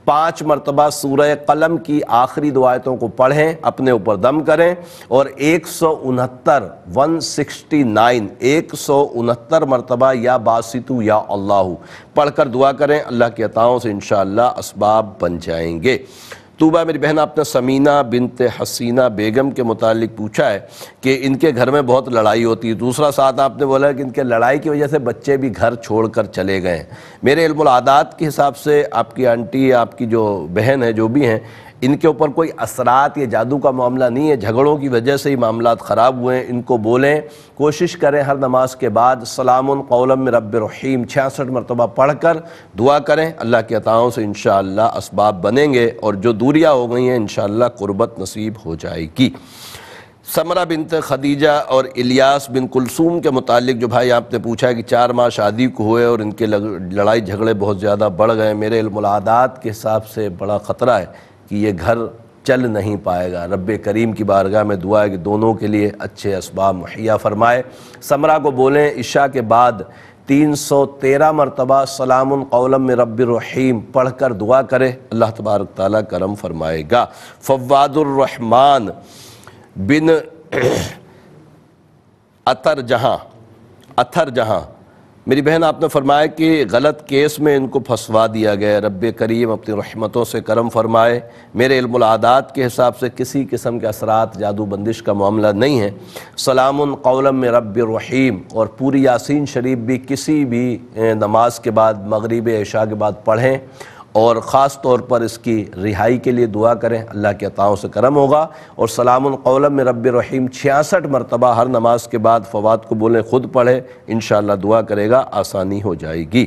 5 مرتبہ سورہ قلم کی آخری دو آیتوں کو پڑھیں، اپنے اوپر دم کریں اور 169 مرتبہ یا باسطو یا اللہ پڑھ کر دعا کریں، اللہ کی عطاؤں سے انشاءاللہ اسباب بن جائیں گے۔ طوبہ میری بہن آپ نے سمینہ بنت حسینہ بیگم کے متعلق پوچھا ہے کہ ان کے گھر میں بہت لڑائی ہوتی ہے، دوسرا ساتھ آپ نے بولا کہ ان کے لڑائی کی وجہ سے بچے بھی گھر چھوڑ کر چلے گئے ہیں۔ میرے علم العادات کے حساب سے آپ کی آنٹی آپ کی جو بہن ہے جو بھی ہیں ان کے اوپر کوئی اثرات یا جادو کا معاملہ نہیں ہے، جھگڑوں کی وجہ سے ہی معاملات خراب ہوئے ہیں، ان کو بولیں، کوشش کریں ہر نماز کے بعد سلام قولا من رب رحیم 66 مرتبہ پڑھ کر دعا کریں، اللہ کی عطاؤں سے انشاءاللہ اسباب بنیں گے اور جو دوریاں ہو گئی ہیں انشاءاللہ قربت نصیب ہو جائے گی۔ سمرہ بنت خدیجہ اور الیاس بن کلثوم کے متعلق جو بھائی آپ نے پوچھا ہے کہ 4 ماہ شادی کو ہوئے اور ان کے لڑائی جھگڑے بہت زیادہ بڑھ گئے، میرے علم العادات کے حساب سے بڑا خطرہ ہے کہ یہ گھر چل نہیں پائے گا، رب کریم کی بارگاہ میں دعا ہے کہ دونوں کے لیے اچھے اسباب مہیا فرمائے۔ سمرہ کو بولیں عشاء کے بعد 313 مرتبہ سلام قولا من رب الرحیم پڑھ کر دعا کرے، اللہ تبارک تعالیٰ کرم فرمائے گا۔ فواد الرحمن بن اتر جہاں میری بہن آپ نے فرمایا کہ غلط کیس میں ان کو پھنسوا دیا گیا، رب کریم اپنی رحمتوں سے کرم فرمائے۔ میرے علم العادات کے حساب سے کسی قسم کے اثرات جادو بندش کا معاملہ نہیں ہے، سلام قولا من رب الرحیم اور پوری یاسین شریف بھی کسی بھی نماز کے بعد مغرب عشاء کے بعد پڑھیں اور خاص طور پر اس کی رہائی کے لیے دعا کریں، اللہ کی عطاؤں سے کرم ہوگا۔ اور سلام قولا من رب الرحیم 66 مرتبہ ہر نماز کے بعد فواد کو بولیں، خود پڑھے، انشاءاللہ دعا کرے گا، آسانی ہو جائے گی۔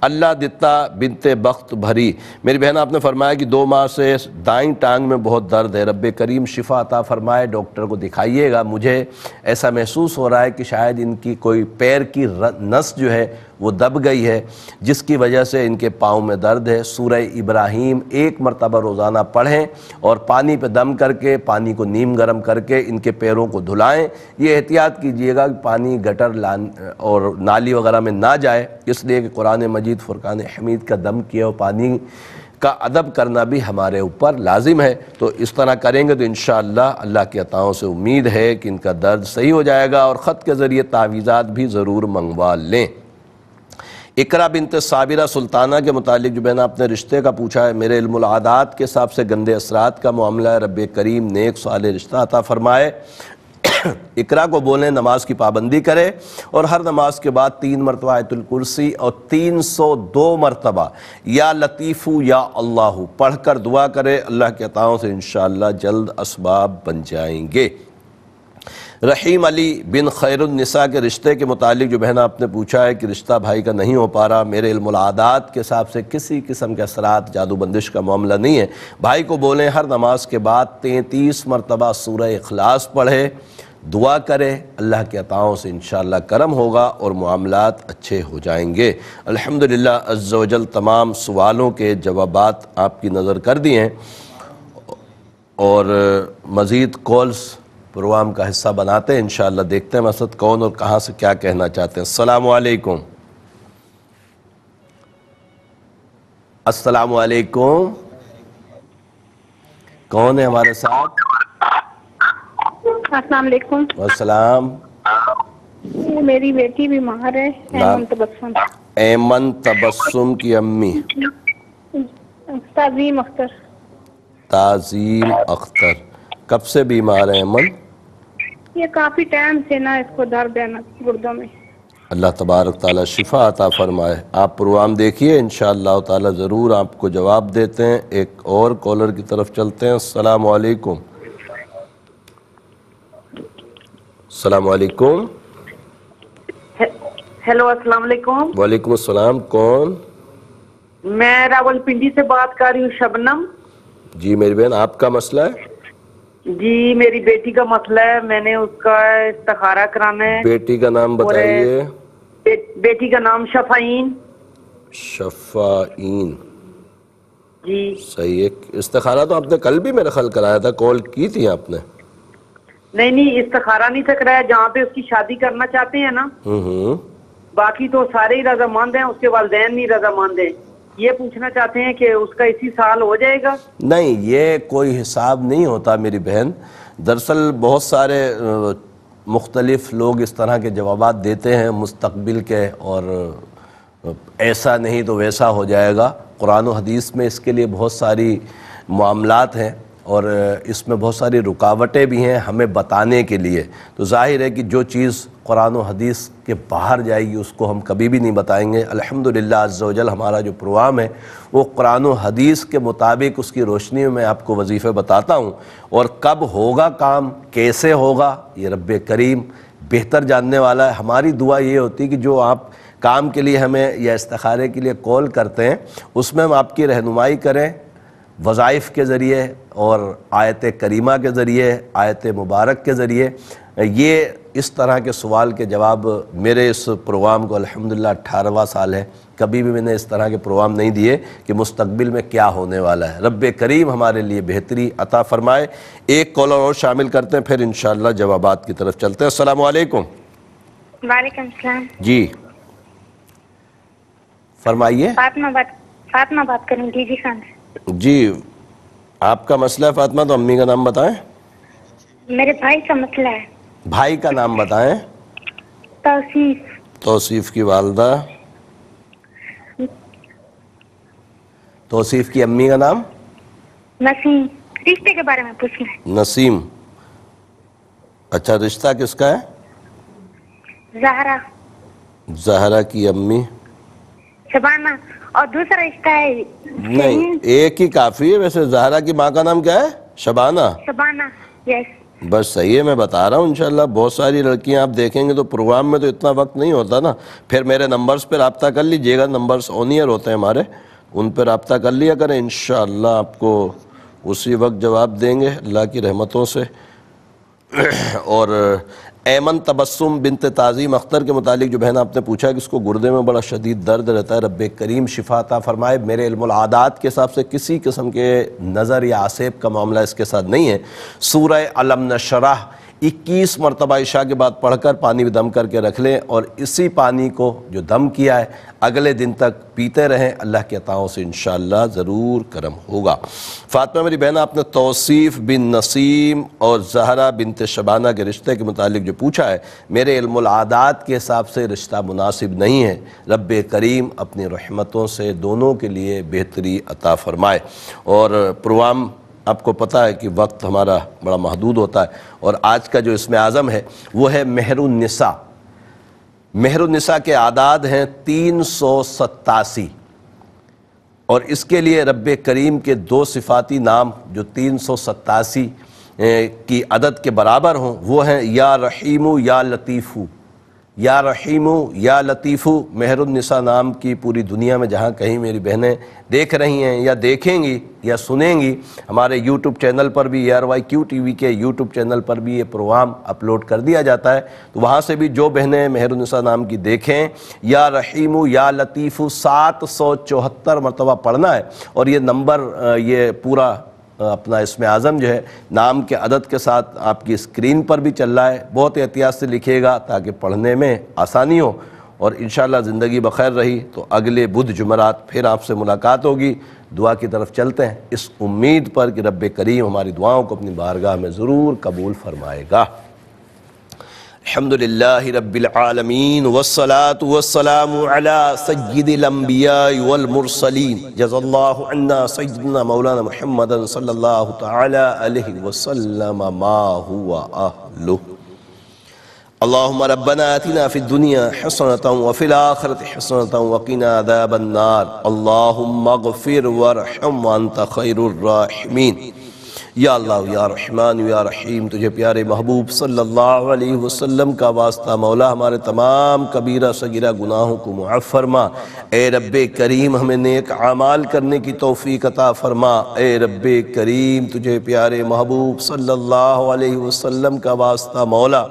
اللہ دتا بنت بخت بھری میری بہن آپ نے فرمایا کہ 2 ماہ سے دائیں ٹانگ میں بہت درد ہے، رب کریم شفا عطا فرمائے، ڈاکٹر کو دکھائیے گا، مجھے ایسا محسوس ہو رہا ہے کہ شاید ان کی کوئی پیر کی نس جو ہے وہ دب گئی ہے جس کی وجہ سے ان کے پاؤں میں درد ہے۔ سورہ ابراہیم 1 مرتبہ روزانہ پڑھیں اور پانی پہ دم کر کے پانی کو نیم گرم کر کے ان کے پیروں کو دھلائیں۔ یہ احتیاط کیجئے گا کہ پانی گٹر اور نالی وغیرہ میں نہ جائے، اس لیے کہ قرآن مجید فرقان حمید کا دم کیا اور پانی کا ادب کرنا بھی ہمارے اوپر لازم ہے، تو اس طرح کریں گے تو انشاءاللہ اللہ کی عطاؤں سے امید ہے کہ ان کا درد صحیح ہو جائے گا اور خط کے ذریعے تعویذات بھی ضرور منگوا لیں۔ اقرا بنت صابرہ سلطانہ کے متعلق جو بہن آپ نے رشتے کا پوچھا ہے، میرے علم العادات کے حساب سے گندے اثرات کا معاملہ ہے، رب کریم نیک صالح رشتہ عطا فرمائے۔ اقرا کو بولیں نماز کی پابندی کرے اور ہر نماز کے بعد 3 مرتبہ آیت الکرسی اور 302 مرتبہ یا لطیفو یا اللہ پڑھ کر دعا کرے، اللہ کے عطاؤں سے انشاءاللہ جلد اسباب بن جائیں گے۔ رحیم علی بن خیر النساء کے رشتے کے متعلق جو بہن آپ نے پوچھا ہے کہ رشتہ بھائی کا نہیں ہو پا رہا، میرے علم العادات کے حساب سے کسی قسم کے اثرات جادو بندش کا معاملہ نہیں ہے، بھائی کو بولیں ہر نماز کے بعد 33 مرتبہ سورہ اخلاص پڑھے، دعا کرے، اللہ کے عطاؤں سے انشاءاللہ کرم ہوگا اور معاملات اچھے ہو جائیں گے۔ الحمدللہ عز و جل تمام سوالوں کے جوابات آپ کی نظر کر دیے ہیں اور مزید کالز پروگرام کا حصہ بناتے ہیں، انشاءاللہ دیکھتے ہیں مسعود کون اور کہاں سے کیا کہنا چاہتے ہیں۔ السلام علیکم۔ السلام علیکم، کون ہے ہمارے ساتھ؟
السلام علیکم۔
السلام۔
میری بیٹی بیمار ہے، ایمن تبسم۔
ایمن تبسم کی امی،
تعظیم اختر.
تعظیم اختر. کب سے بیمار ہیں امن؟
یہ کافی ٹائم سے نا اس کو درد ہے نا گردوں میں.
اللہ تبارک تعالیٰ شفا عطا فرمائے. آپ پروگرام دیکھیے، انشاءاللہ تعالیٰ ضرور آپ کو جواب دیتے ہیں. ایک اور کالر کی طرف چلتے ہیں. السلام علیکم. السلام علیکم.
ہیلو السلام علیکم.
وعلیکم السلام. کون؟
میں راول پنڈی سے بات کر رہی ہوں. شبنم.
جی میری بہن، آپ کا مسئلہ ہے؟
جی میری بیٹی کا مسئلہ ہے، میں نے اس کا استخارہ کرانا ہے.
بیٹی کا نام بتائیے.
بیٹی کا نام شفاعین.
شفاعین.
جی
صحیح ہے. استخارہ تو آپ نے کل بھی میرا خیال کرایا تھا، کال کی تھی آپ نے.
نہیں استخارہ نہیں تھا کرایا. جہاں پہ اس کی شادی کرنا چاہتے ہیں نا، باقی تو سارے ہی رضامند ہیں، اس کے والدین نہیں رضامند ہیں. یہ پوچھنا چاہتے ہیں کہ اس کا اسی سال ہو جائے گا؟
نہیں، یہ کوئی حساب نہیں ہوتا میری بہن. دراصل بہت سارے مختلف لوگ اس طرح کے جوابات دیتے ہیں مستقبل کے، اور ایسا نہیں تو ویسا ہو جائے گا. قرآن و حدیث میں اس کے لیے بہت ساری معاملات ہیں، اور اس میں بہت ساری رکاوٹیں بھی ہیں ہمیں بتانے کے لیے. تو ظاہر ہے کہ جو چیز قرآن و حدیث کے باہر جائے گی اس کو ہم کبھی بھی نہیں بتائیں گے. الحمدللہ عز و جل ہمارا جو پروگرام ہے وہ قرآن و حدیث کے مطابق اس کی روشنی میں آپ کو وظیفے بتاتا ہوں، اور کب ہوگا کام، کیسے ہوگا، یہ رب کریم بہتر جاننے والا ہے. ہماری دعا یہ ہوتی ہے کہ جو آپ کام کے لیے ہمیں یا استخارے کے لیے کال کرتے ہیں اس میں ہم آپ کی رہنمائی کریں وظائف کے ذریعے اور آیت کریمہ کے ذریعے، آیت مبارک کے ذریعے. یہ اس طرح کے سوال کے جواب میرے اس پروگرام کو الحمدللہ 18واں سال ہے، کبھی بھی میں نے اس طرح کے پروگرام نہیں دیے کہ مستقبل میں کیا ہونے والا ہے. رب کریم ہمارے لیے بہتری عطا فرمائے. ایک کالر اور شامل کرتے ہیں، پھر انشاءاللہ جوابات کی طرف چلتے ہیں. السلام علیکم.
وعلیکم السلام.
جی فرمائیے.
فاطمہ بات کریں ڈی جی خان سے.
جی آپ کا مسئلہ ہے فاطمہ، تو امی کا نام بتائیں.
میرے بھائی کا مسئلہ ہے.
بھائی کا نام بتائیں.
توصیف.
توصیف کی والدہ. توصیف کی امی کا نام
نسیم. رشتے کے بارے میں پوچھنا ہے.
نسیم. اچھا، رشتہ کس کا ہے؟
زہرا.
زہرا کی امی
شبانہ. اور دوسرا رشتہ ہے
نہیں، ایک ہی کافی ہے. ویسے زہرا کی ماں کا نام کیا ہے؟ شبانہ.
شبانہ. یس.
بس صحیح ہے، میں بتا رہا ہوں. انشاءاللہ بہت ساری لڑکیاں آپ دیکھیں گے تو پروگرام میں تو اتنا وقت نہیں ہوتا نا. پھر میرے نمبرز پہ رابطہ کر لیجئے گا، نمبرز آن ایئر ہوتے ہیں ہمارے، ان پہ رابطہ کر لیا کریں. انشاءاللہ آپ کو اسی وقت جواب دیں گے اللہ کی رحمتوں سے. اور ایمن تبسم بنت تعظیم اختر کے متعلق جو بہن آپ نے پوچھا کہ اس کو گردے میں بڑا شدید درد رہتا ہے، رب کریم شفا عطا فرمائے. میرے علم العادات کے حساب سے کسی قسم کے نظر یا عصیب کا معاملہ اس کے ساتھ نہیں ہے. سورہ علم نشرح 21 مرتبہ عشاء کے بعد پڑھ کر پانی میں دم کر کے رکھ لیں، اور اسی پانی کو جو دم کیا ہے اگلے دن تک پیتے رہیں. اللہ کے عطاؤں سے انشاءاللہ ضرور کرم ہوگا. فاطمہ میری بہن، آپ نے توصیف بن نسیم اور زہرا بنت شبانہ کے رشتے کے متعلق جو پوچھا ہے، میرے علم العادات کے حساب سے رشتہ مناسب نہیں ہے. رب کریم اپنی رحمتوں سے دونوں کے لیے بہتری عطا فرمائے. اور پروگرام آپ کو پتہ ہے کہ وقت ہمارا بڑا محدود ہوتا ہے، اور آج کا جو اسم اعظم ہے وہ ہے مہر النساء. مہر النساء کے اعداد ہیں 387، اور اس کے لیے رب کریم کے دو صفاتی نام جو 387 کی عدد کے برابر ہوں وہ ہیں یا رحیمو یا لطیفو. یا رحیمو یا لطیفو مہر النساء نام کی پوری دنیا میں جہاں کہیں میری بہنیں دیکھ رہی ہیں یا دیکھیں گی یا سنیں گی، ہمارے یوٹیوب چینل پر بھی ARYQ TV کے یوٹیوب چینل پر بھی یہ پروگرام اپلوڈ کر دیا جاتا ہے. تو وہاں سے بھی جو بہنیں مہر النساء نام کی دیکھیں، یا رحیمو یا لطیفو 774 مرتبہ پڑھنا ہے. اور یہ نمبر یہ پورا اپنا اسم اعظم جو ہے نام کے عدد کے ساتھ آپ کی اسکرین پر بھی چل رہا ہے. بہت احتیاط سے لکھیے گا تاکہ پڑھنے میں آسانی ہو. اور انشاءاللہ زندگی بخیر رہی تو اگلے بدھ جمعرات پھر آپ سے ملاقات ہوگی. دعا کی طرف چلتے ہیں اس امید پر کہ رب کریم ہماری دعاؤں کو اپنی بارگاہ میں ضرور قبول فرمائے گا. الحمدللہ رب العالمین والصلاة والسلام علی سید الانبیاء والمرسلین جزا اللہ عنا سیدنا مولانا محمد صلی اللہ تعالی علیہ وسلم ما ہوا اہلہ اللہم ربنا آتنا فی الدنیا حسنة وفی الآخرة حسنة وقنا عذاب النار اللہم اغفر وارحم وانت خیر الراحمین یا اللہ یا رحمان یا رحیم تجھے پیارے محبوب صلی اللہ علیہ وسلم کا واسطہ مولا ہمارے تمام کبیرہ صغیرہ گناہوں کو معاف فرما اے رب کریم ہمیں نیک اعمال کرنے کی توفیق عطا فرما اے رب کریم تجھے پیارے محبوب صلی اللہ علیہ وسلم کا واسطہ مولا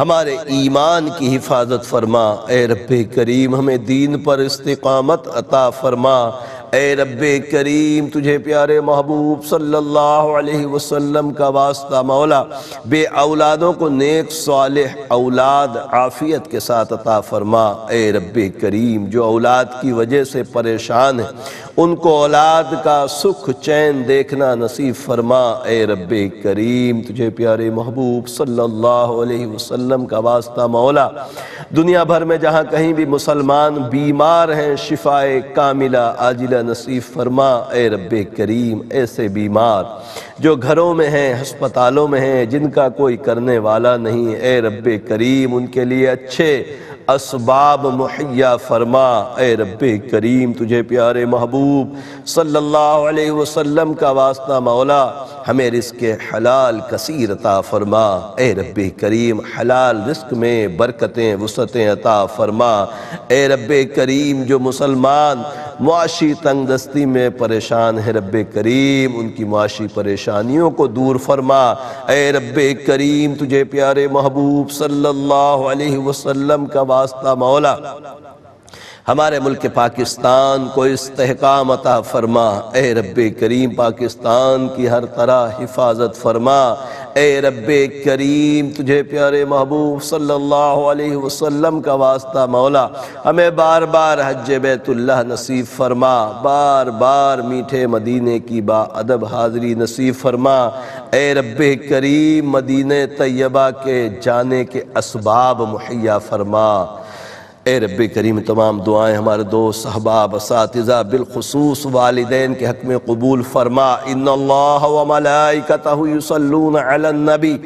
ہمارے ایمان کی حفاظت فرما اے رب کریم ہمیں دین پر استقامت عطا فرما اے رب کریم تجھے پیارے محبوب صلی اللہ علیہ وسلم کا واسطہ مولا بے اولادوں کو نیک صالح اولاد عافیت کے ساتھ عطا فرما اے رب کریم جو اولاد کی وجہ سے پریشان ہیں ان کو اولاد کا سکھ چین دیکھنا نصیب فرما اے رب کریم تجھے پیارے محبوب صلی اللہ علیہ وسلم کا واسطہ مولا دنیا بھر میں جہاں کہیں بھی مسلمان بیمار ہیں شفائے کاملہ عاجلہ نصیب فرما اے رب کریم ایسے بیمار جو گھروں میں ہیں ہسپتالوں میں ہیں جن کا کوئی کرنے والا نہیں اے رب کریم ان کے لیے اچھے اسباب مہیا فرما اے رب کریم تجھے پیارے محبوب صلی اللہ علیہ وسلم کا واسطہ مولا ہمیں رزق حلال کثیر عطا فرما اے رب کریم حلال رزق میں برکتیں وسعتیں عطا فرما اے رب کریم جو مسلمان معاشی تنگ دستی میں پریشان ہے رب کریم ان کی معاشی پریشانیوں کو دور فرما اے رب کریم تجھے پیارے محبوب صلی اللہ علیہ وسلم کا واسطہ مولا ہمارے ملک پاکستان کو استحکام عطا فرما اے رب کریم پاکستان کی ہر طرح حفاظت فرما اے رب کریم تجھے پیارے محبوب صلی اللہ علیہ وسلم کا واسطہ مولا ہمیں بار بار حج بیت اللہ نصیب فرما بار بار میٹھے مدینے کی با ادب حاضری نصیب فرما اے رب کریم مدینہ طیبہ کے جانے کے اسباب مہیا فرما اے رب کریم تمام دعائیں ہمارے دوست احباب اساتذہ بالخصوص والدین کے حق میں قبول فرما ان اللہ و ملائکتہ یصلون علی النبی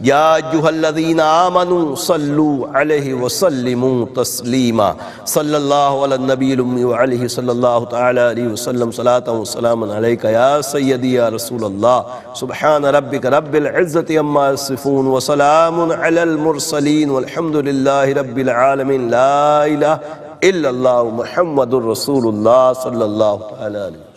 یا ایھا الذین آمنوا صلوا علیہ وسلموا تسلیما صلی اللہ علی النبی الامی وعلیہ صلی اللہ تعالی علیہ وسلم صلاۃ و سلام علیک یا سیدی یا رسول اللہ سبحان ربک رب العزت عما یصفون وسلام علی المرسلین والحمد للہ رب العالمین لا الہ الا اللہ محمد الرسول اللہ صلی اللہ تعالی علیہ